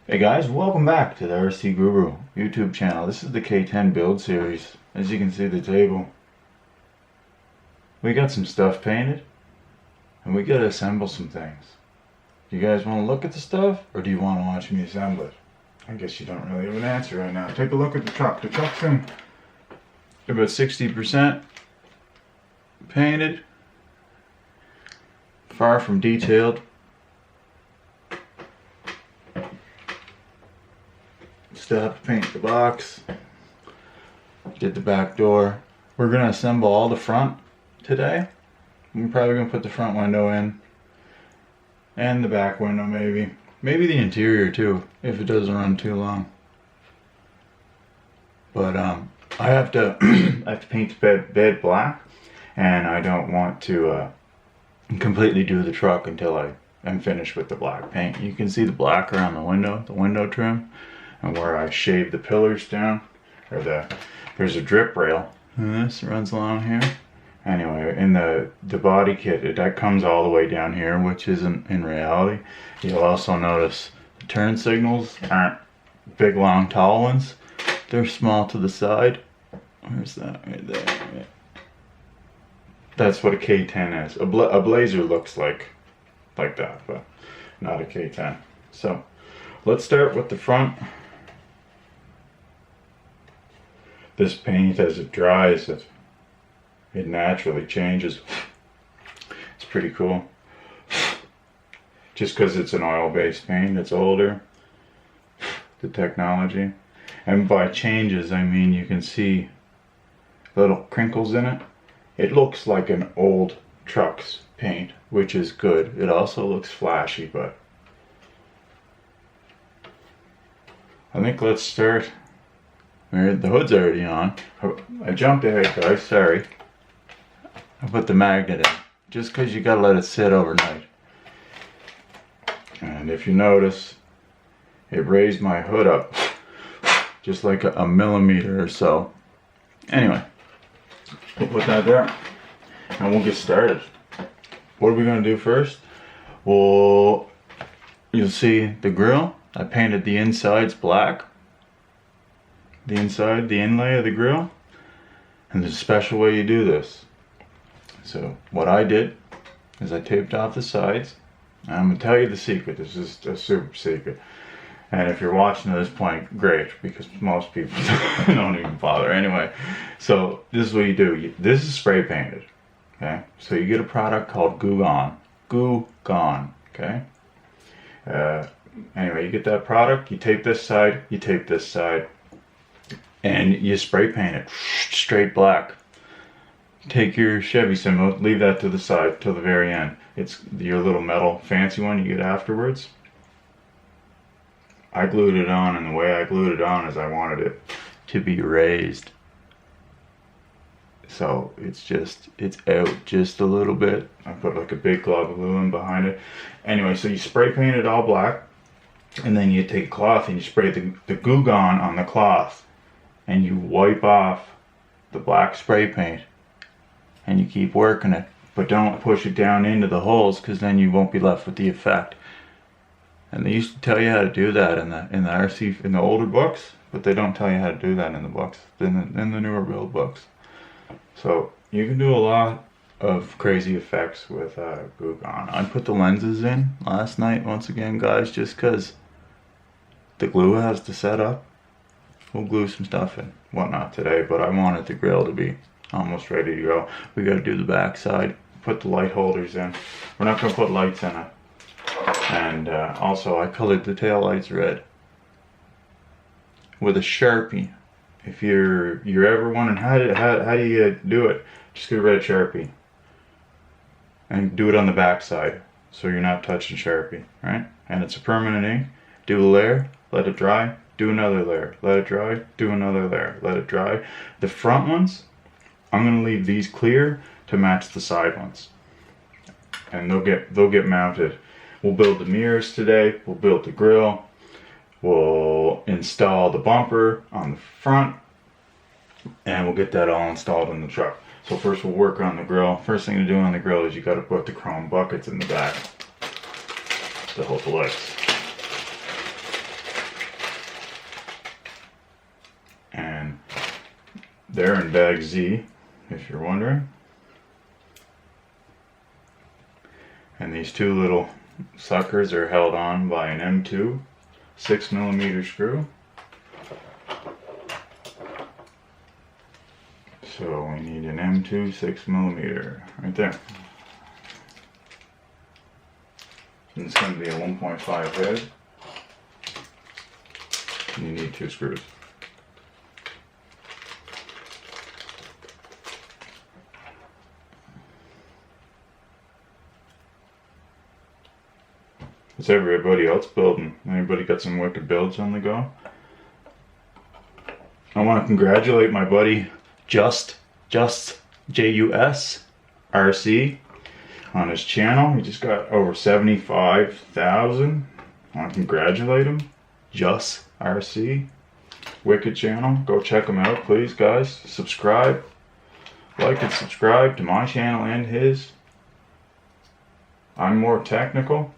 Hey guys, welcome back to the RC Guru YouTube channel. This is the K10 build series. As you can see the table, we got some stuff painted and we gotta assemble some things. Do you guys want to look at the stuff or do you want to watch me assemble it? I guess you don't really have an answer right now. Take a look at the truck. The truck's in about 60% painted, far from detailed. Still have to paint the box. Did the back door. We're gonna assemble all the front today. We're probably gonna put the front window in and the back window, maybe the interior too, if it doesn't run too long. But I have to I have to paint the bed black, and I don't want to completely do the truck until I am finished with the black paint. You can see the black around the window trim. And where I shave the pillars down, or there's a drip rail, and this runs along here. Anyway, in the body kit, that comes all the way down here, which isn't in reality. You'll also notice the turn signals aren't big, long, tall ones. They're small to the side. Where's that? Right there. Right. That's what a K10 is. A Blazer looks like that, but not a K10. So let's start with the front. This paint, as it dries, it naturally changes. It's pretty cool. Just because it's an oil-based paint, it's older. The technology. And by changes, I mean you can see little crinkles in it. It looks like an old truck's paint, which is good. It also looks flashy, but I think let's start. The hood's already on. I jumped ahead, guys, sorry. I put the magnet in, just because you gotta let it sit overnight. And if you notice, it raised my hood up just like a millimeter or so. Anyway, we'll put that there and we'll get started. What are we gonna do first? Well, you'll see the grill. I painted the insides black. The inside, the inlay of the grill. And there's a special way you do this. So what I did is I taped off the sides. And I'm going to tell you the secret. This is a super secret. And if you're watching at this point, great, because most people don't even bother anyway. So this is what you do. This is spray painted. Okay? So you get a product called Goo Gone. Goo Gone. Okay? Anyway, you get that product, you tape this side, you tape this side, and you spray paint it straight black. Take your Chevy symbol, leave that to the side till the very end. It's your little metal fancy one you get afterwards. I glued it on, and the way I glued it on is I wanted it to be raised. So it's out just a little bit. I put like a big glob of glue in behind it. Anyway, so you spray paint it all black, and then you take a cloth and you spray the Goo Gone on the cloth. And you wipe off the black spray paint and you keep working it, but don't push it down into the holes, because then you won't be left with the effect. And they used to tell you how to do that in the older books, but they don't tell you how to do that in the books, in the newer build books. So you can do a lot of crazy effects with Goo Gone. I put the lenses in last night once again, guys, just because the glue has to set up. We'll glue some stuff and whatnot today, but I wanted the grill to be almost ready to go. We got to do the back side, put the light holders in. We're not going to put lights in it. And also I colored the tail lights red with a Sharpie. If you're ever wondering how do you do it, just get a red Sharpie and do it on the back side so you're not touching Sharpie, right? And it's a permanent ink. Do a layer, let it dry. Do another layer, let it dry, do another layer, let it dry. The front ones, I'm gonna leave these clear to match the side ones. And they'll get mounted. We'll build the mirrors today, we'll build the grill, we'll install the bumper on the front, and we'll get that all installed in the truck. So first we'll work on the grill. First thing to do on the grill is you gotta put the chrome buckets in the back to hold the lights. They're in bag Z, if you're wondering. And these two little suckers are held on by an M2 6mm screw. So we need an M2 6mm right there. And it's going to be a 1.5 head. And you need 2 screws. What's everybody else building? Anybody got some wicked builds on the go? I want to congratulate my buddy Just J-U-S RC on his channel. He just got over 75,000. I want to congratulate him. Just RC. Wicked channel. Go check him out, please, guys. Subscribe. Like and subscribe to my channel and his. I'm more technical.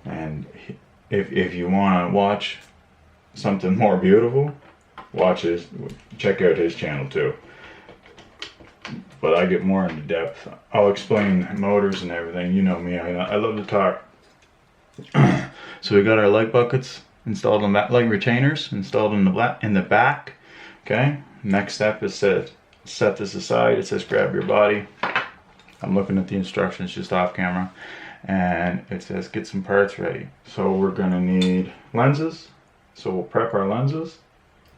And if you want to watch something more beautiful, check out his channel too. But I get more into depth. I'll explain motors and everything. You know me, I love to talk. So we got our light buckets installed on that, light retainers installed in the back. Okay. Next step is to set this aside. It says grab your body. I'm looking at the instructions just off camera. And it says get some parts ready. So we're gonna need lenses. So we'll prep our lenses.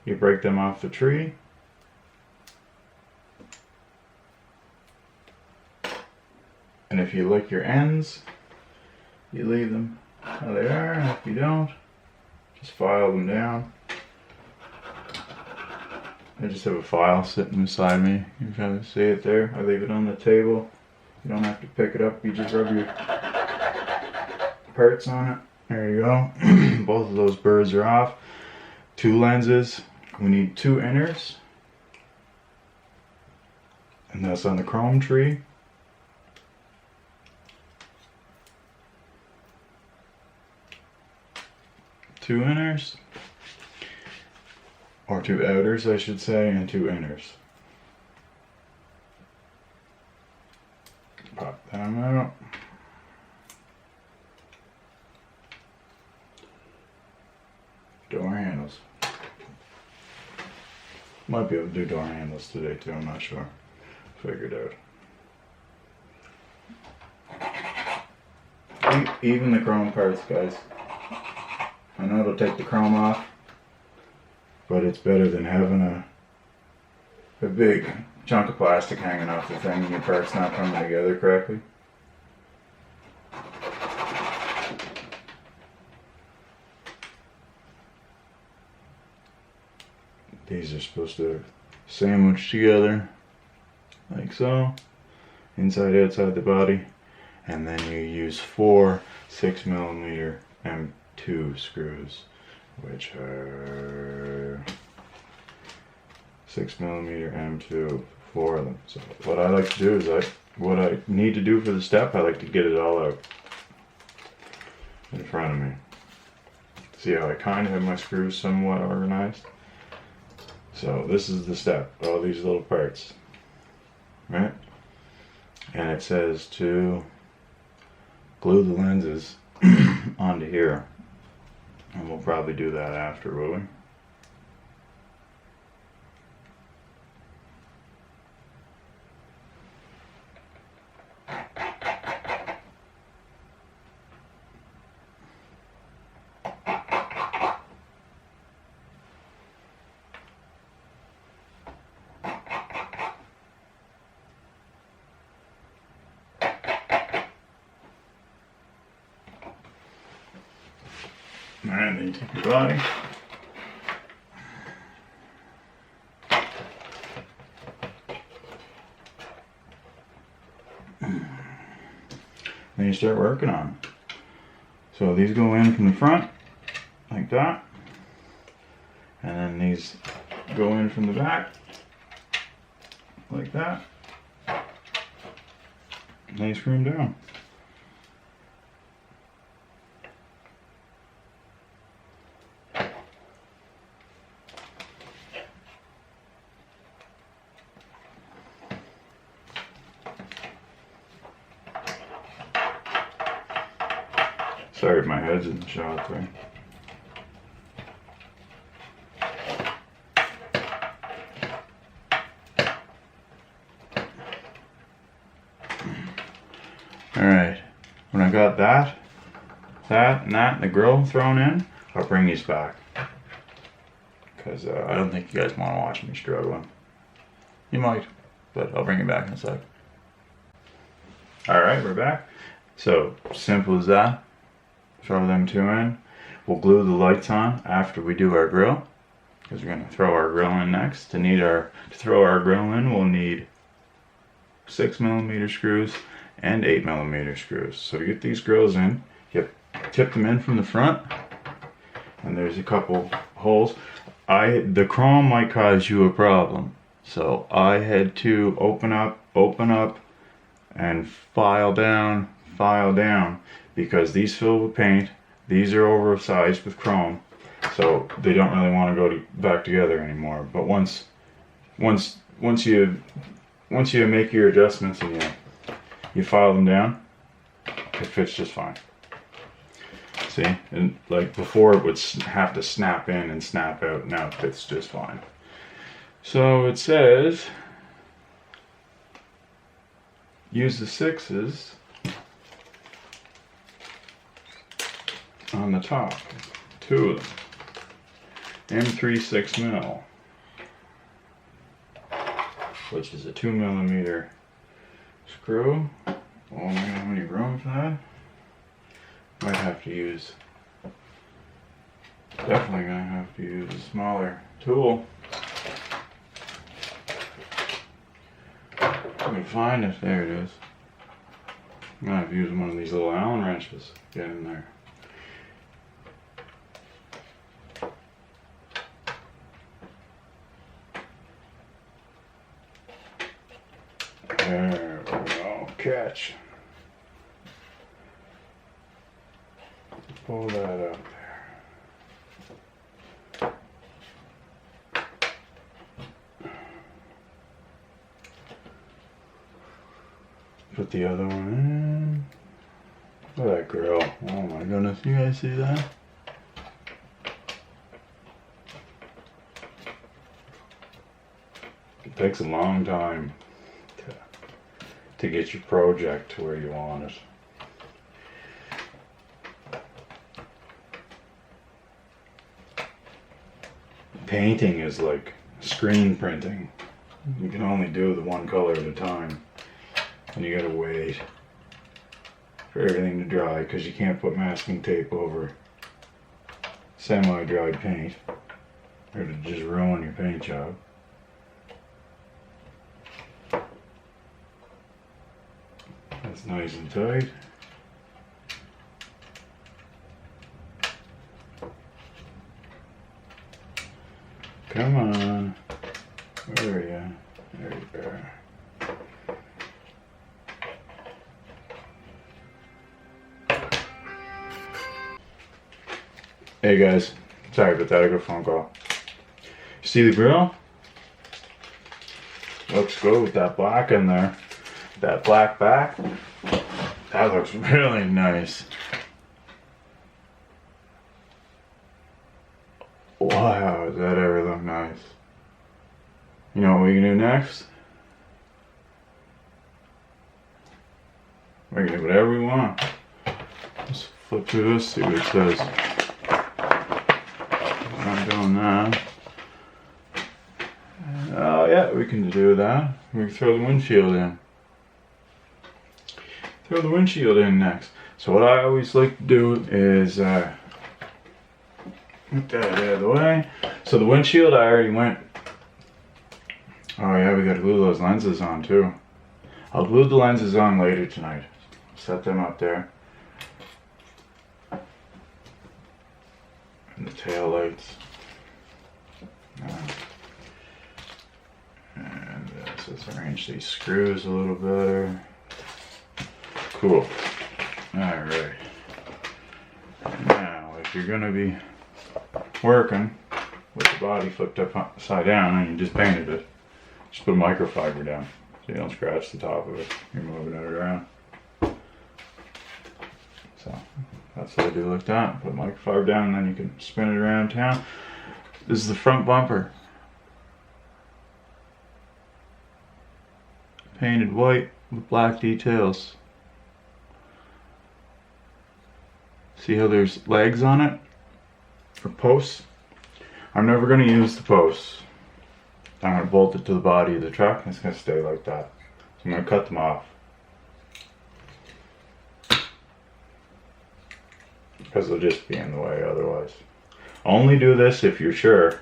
You break them off the tree. And if you like your ends, you leave them how they are. And if you don't, just file them down. I just have a file sitting beside me. You can see it there. I leave it on the table. You don't have to pick it up. You just rub your parts on it. There you go. Both of those birds are off. 2 lenses. We need 2 inners. And that's on the chrome tree. Two inners. Or 2 outers, I should say, and 2 inners. Pop them out. Door handles. Might be able to do door handles today too, I'm not sure. Figured out. Even the chrome parts, guys. I know it'll take the chrome off, but it's better than having a big chunk of plastic hanging off the thing and your parts not coming together correctly. These are supposed to sandwich together like so, inside outside the body, and then you use 4 6mm M2 screws, which are 6mm M2, 4 of them. So what I like to do is what I need to do for the step, I like to get it all out in front of me. See how I kind of have my screws somewhat organized? So this is the step, all these little parts, right? And it says to glue the lenses onto here. And we'll probably do that after, will we? Alright, then you take your body. Then you start working on it. So these go in from the front, like that. And then these go in from the back, like that. And then you screw them down. Sorry if my head's in the shot there. Alright, when I got that, and the grill thrown in, I'll bring these back. Because I don't think you guys want to watch me struggling. You might, but I'll bring it back in a sec. Alright, we're back. So, simple as that. Throw them two in. We'll glue the lights on after we do our grill. Because we're going to throw our grill in next. To throw our grill in, we'll need 6mm screws and 8mm screws. So to get these grills in, you tip them in from the front. And there's a couple holes. The chrome might cause you a problem. So I had to open up, and file down, because these fill with paint. These are oversized with chrome, so they don't really want to go back together anymore. But once you make your adjustments and you file them down, it fits just fine. See, and like before it would have to snap in and snap out. Now it fits just fine. So it says use the 6s on the top, 2 of them, M3 6mm, which is a 2mm screw. Oh, am I gonna have any room for that? Might have to use, definitely gonna have to use a smaller tool. I'm gonna find it. There it is. I'm gonna have to use one of these little Allen wrenches to get in there. There we go. Catch. Pull that up there. Put the other one in. Look at that grill. Oh my goodness, you guys see that? It takes a long time to get your project to where you want it. Painting is like screen printing. You can only do the one color at a time. And you gotta wait for everything to dry because you can't put masking tape over semi-dried paint or to just ruin your paint job. That's nice and tight. Come on. Where are you? There you are. Hey guys, sorry about that, I got a phone call. See the grill? Looks good with that black in there. That black back. That looks really nice. Wow, does that ever look nice? You know what we can do next? We can do whatever we want. Let's flip through this, see what it says. I'm doing that. Oh yeah, we can do that. We can throw the windshield in. Throw the windshield in next. So what I always like to do is get that out of the way. So the windshield I already went. Oh yeah, we gotta glue those lenses on too. I'll glue the lenses on later tonight. Set them up there. And the tail lights. And let's arrange these screws a little better. Cool. Alright. Now, if you're going to be working with the body flipped upside down and you just painted it, just put a microfiber down so you don't scratch the top of it. You're moving it around. So, That's what I do like that. Put microfiber down and then you can spin it around town. This is the front bumper. Painted white with black details. See how there's legs on it? Or posts? I'm never going to use the posts. I'm going to bolt it to the body of the truck and it's going to stay like that. So I'm going to cut them off. Because they'll just be in the way otherwise. Only do this if you're sure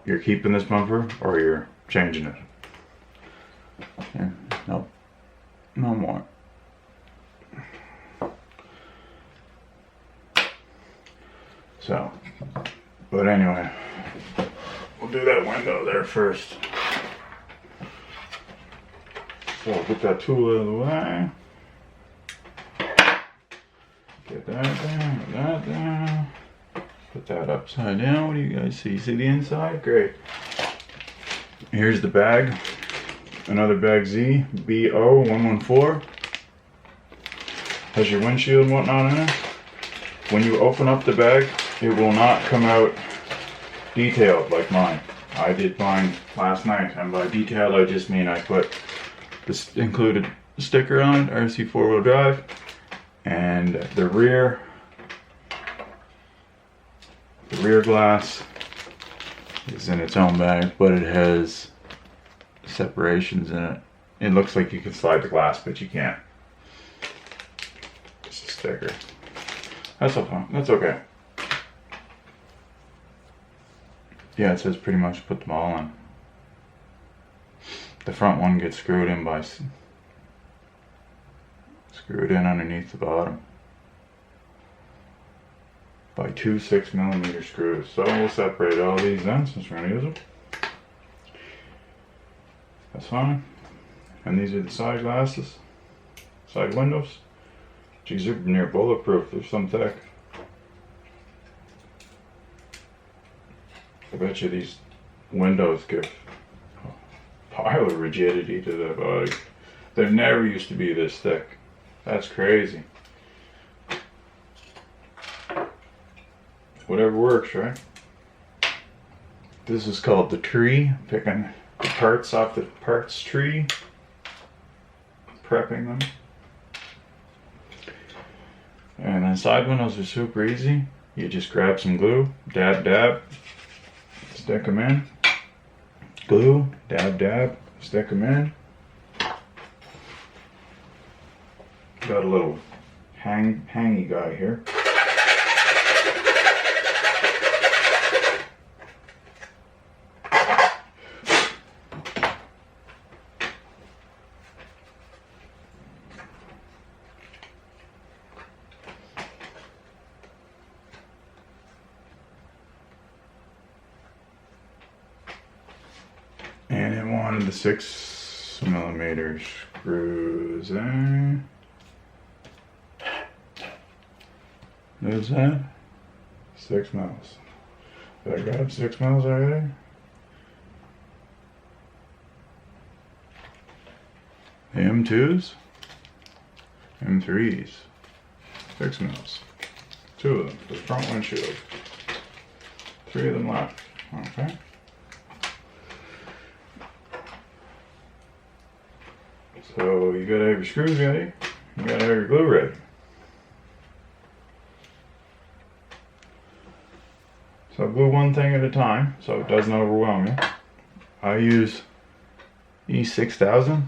you're keeping this bumper or you're changing it. Here, nope, no more. So, but anyway, we'll do that window there first. So I'll put that tool out of the way. Get that down, get that down. Put that upside down. What do you guys see? See the inside? Great. Here's the bag. Another bag Z, BO114. Has your windshield and whatnot in it. When you open up the bag, it will not come out detailed like mine. I did mine last night, and by detailed I just mean I put this included sticker on it, RC4WD drive, and the rear glass is in its own bag, but it has separations in it. It looks like you can slide the glass, but you can't. It's a sticker. That's okay. That's okay. Yeah, it says pretty much put them all in. The front one gets screwed in underneath the bottom by two 6mm screws. So we'll separate all these then since we're gonna use them. That's fine. And these are the side glasses, side windows. These are near bulletproof. They're some thick. I bet you these windows give a pile of rigidity to the body. They never used to be this thick. That's crazy. Whatever works, right? This is called the tree. Picking the parts off the parts tree. Prepping them. And then side windows are super easy. You just grab some glue, dab, dab, stick them in. Glue, dab, dab, stick them in. Got a little hangy guy here. And it wanted the 6mm screws there. There's that. 6 mils. Did I grab 6 mils already? The M2s? M3s. 6 mils. 2 of them for the front windshield. 3 of them left. Okay. So you gotta have your screws ready, you gotta have your glue ready. So glue one thing at a time so it doesn't overwhelm you. I use E6000.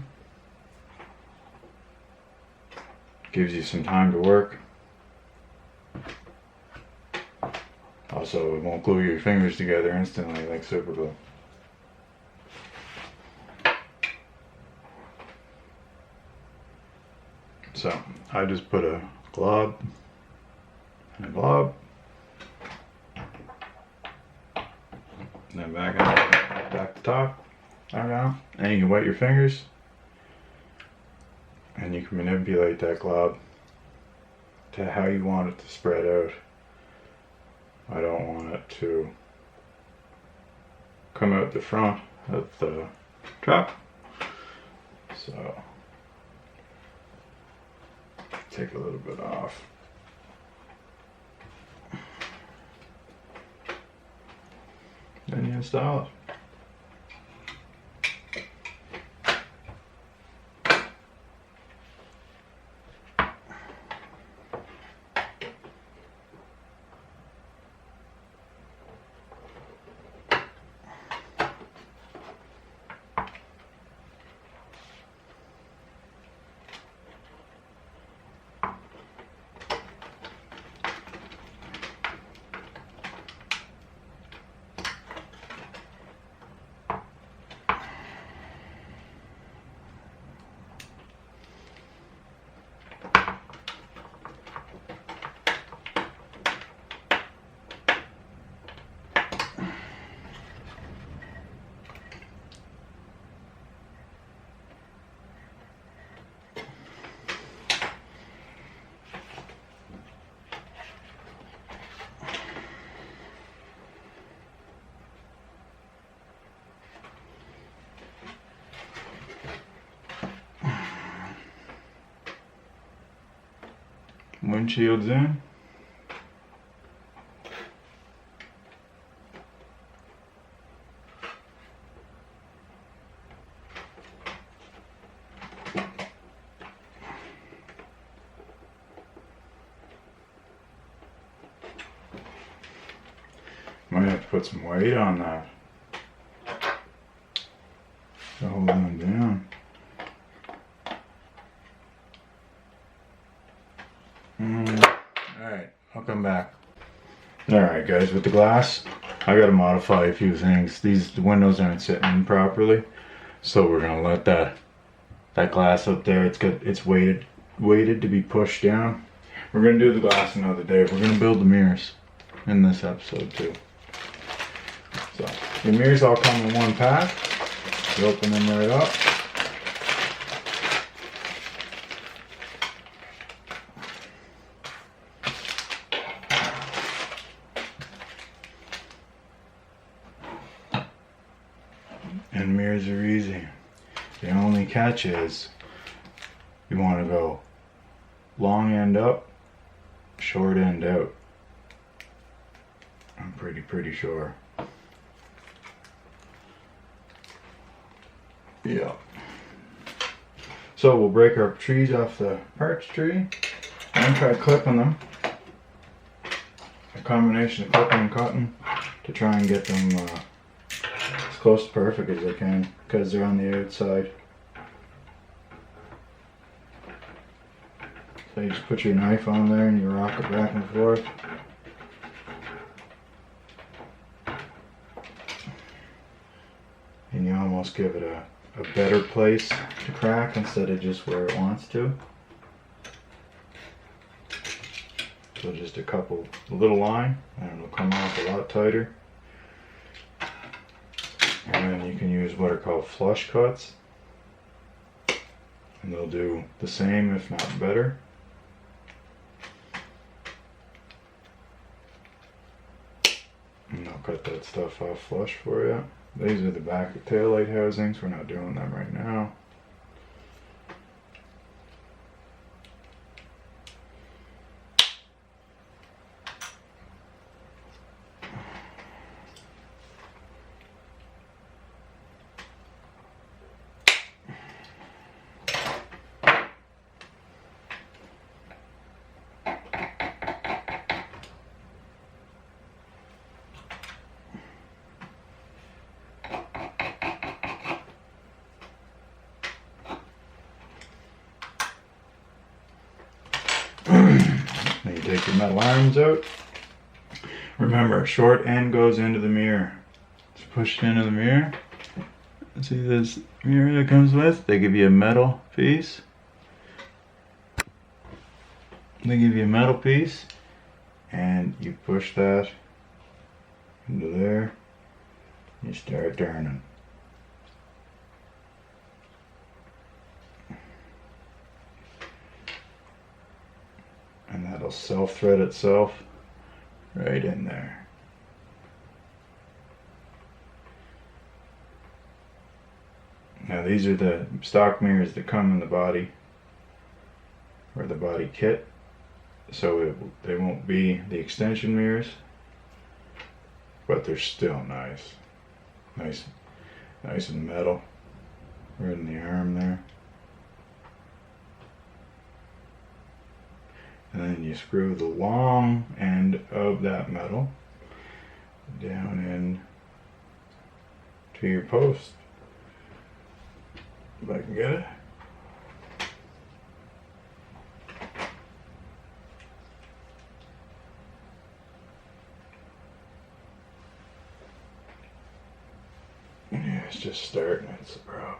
Gives you some time to work. Also, it won't glue your fingers together instantly like super glue. So I just put a glob and a glob, and then back to top, back out, and you can wet your fingers, and you can manipulate that glob to how you want it to spread out. I don't want it to come out the front of the truck, so take a little bit off. Then you install it. Windshield's in. Might have to put some weight on that to hold them down. Alright, I'll come back. Alright guys, with the glass, I gotta modify a few things. The windows aren't sitting in properly, so we're gonna let that glass up there, it's weighted to be pushed down. We're gonna do the glass another day. We're gonna build the mirrors in this episode too. So the mirrors all come in one pack. You open them right up. And mirrors are easy. The only catch is you want to go long end up, short end out. I'm pretty sure. Yeah. So we'll break our trees off the parch tree and try clipping them. A combination of clipping and cutting to try and get them as close to perfect as I can, because they're on the outside. So you just put your knife on there and you rock it back and forth. And you almost give it a better place to crack instead of just where it wants to. So just a little line, and it'll come off a lot tighter. And then you can use what are called flush cuts, and they'll do the same if not better. And I'll cut that stuff off flush for you. These are the back taillight housings. We're not doing them right now. Then you take your metal arms out. Remember, short end goes into the mirror. Just push it into the mirror. See this mirror that comes with? They give you a metal piece. They give you a metal piece, and you push that into there. You start turning. And that'll self-thread itself right in there. Now these are the stock mirrors that come in the body. or the body kit, so they won't be the extension mirrors, but they're still nice and metal right in the arm there. And then you screw the long end of that metal down in to your post, if I can get it. Yeah, it's just starting, it's the problem.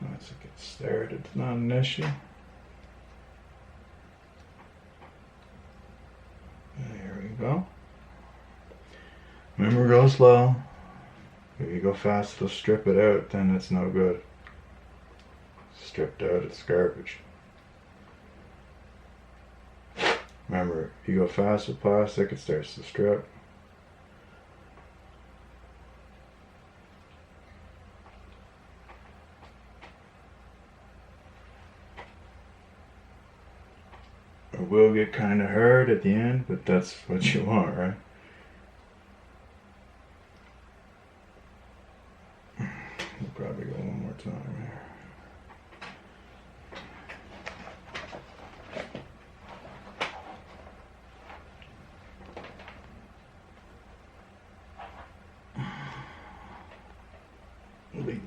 Once it gets started, it's not an issue. There we go. Remember, go slow. If you go fast, they'll strip it out, then it's no good. Stripped out, it's garbage. Remember, if you go fast with plastic, it starts to strip. It will get kind of hard at the end, but that's what you want, right? We'll probably go one more time here. We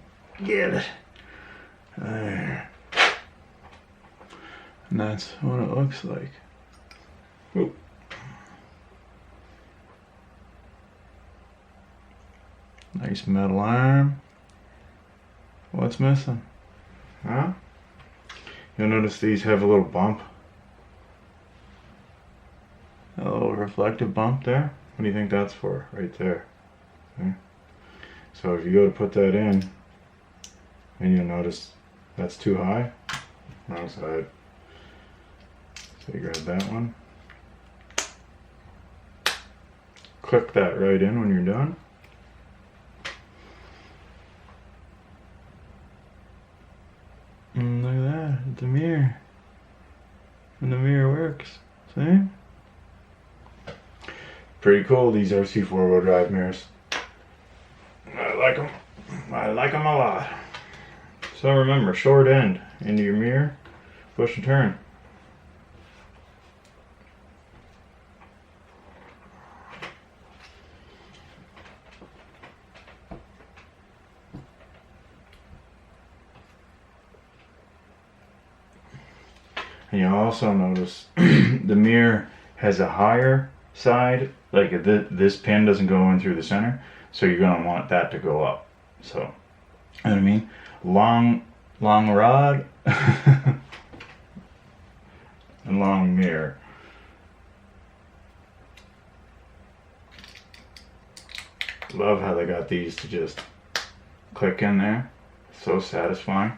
get it. There. And that's what it looks like. Oop. Nice metal arm. What's missing? Huh? You'll notice these have a little bump. A little reflective bump there. What do you think that's for? Right there. Okay. So if you go to put that in, and you'll notice that's too high. Wrong side. So you grab that one. Click that right in when you're done. And look at that, the mirror. And the mirror works. See? Pretty cool, these RC4WD drive mirrors. I like them. I like them a lot. So remember, short end into your mirror, push and turn. And you'll also notice the mirror has a higher side, like this pin doesn't go in through the center, so you're going to want that to go up. So, you know what I mean? Long rod and long mirror. Love how they got these to just click in there. So satisfying.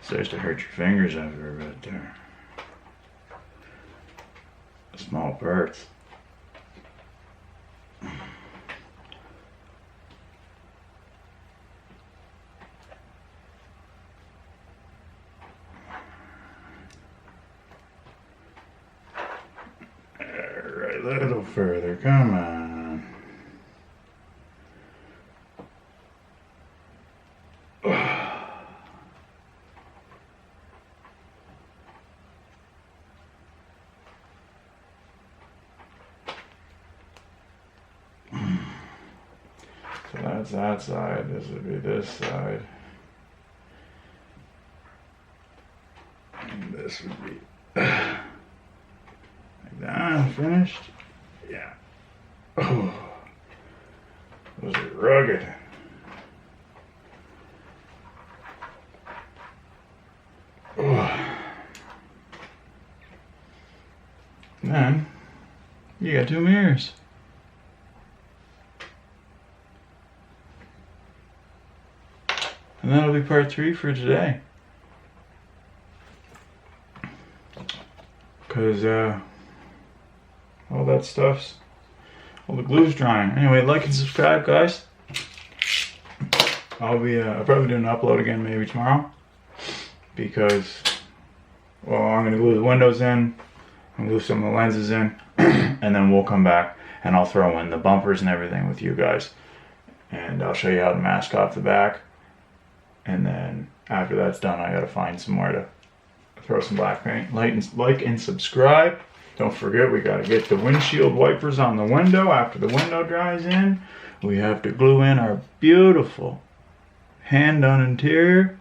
Starts to hurt your fingers after a bit there. Small parts. Alright, a little further, come on. So that's that side, this would be this side. And this would be like that, finished? Yeah. Oh, those are rugged. Oh. Then, you got two mirrors. And that'll be part 3 for today. Because all that stuff's, all the glue's drying. Anyway, like and subscribe, guys. I'll probably do an upload again maybe tomorrow. Because, well, I'm going to glue the windows in. I'm going to glue some of the lenses in. And then we'll come back and I'll throw in the bumpers and everything with you guys. And I'll show you how to mask off the back. And then after that's done, I got to find somewhere to throw some black paint. Like and subscribe. Don't forget, we got to get the windshield wipers on the window. After the window dries in, we have to glue in our beautiful hand-done interior.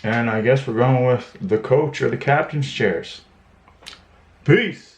And I guess we're going with the coach or the captain's chairs. Peace.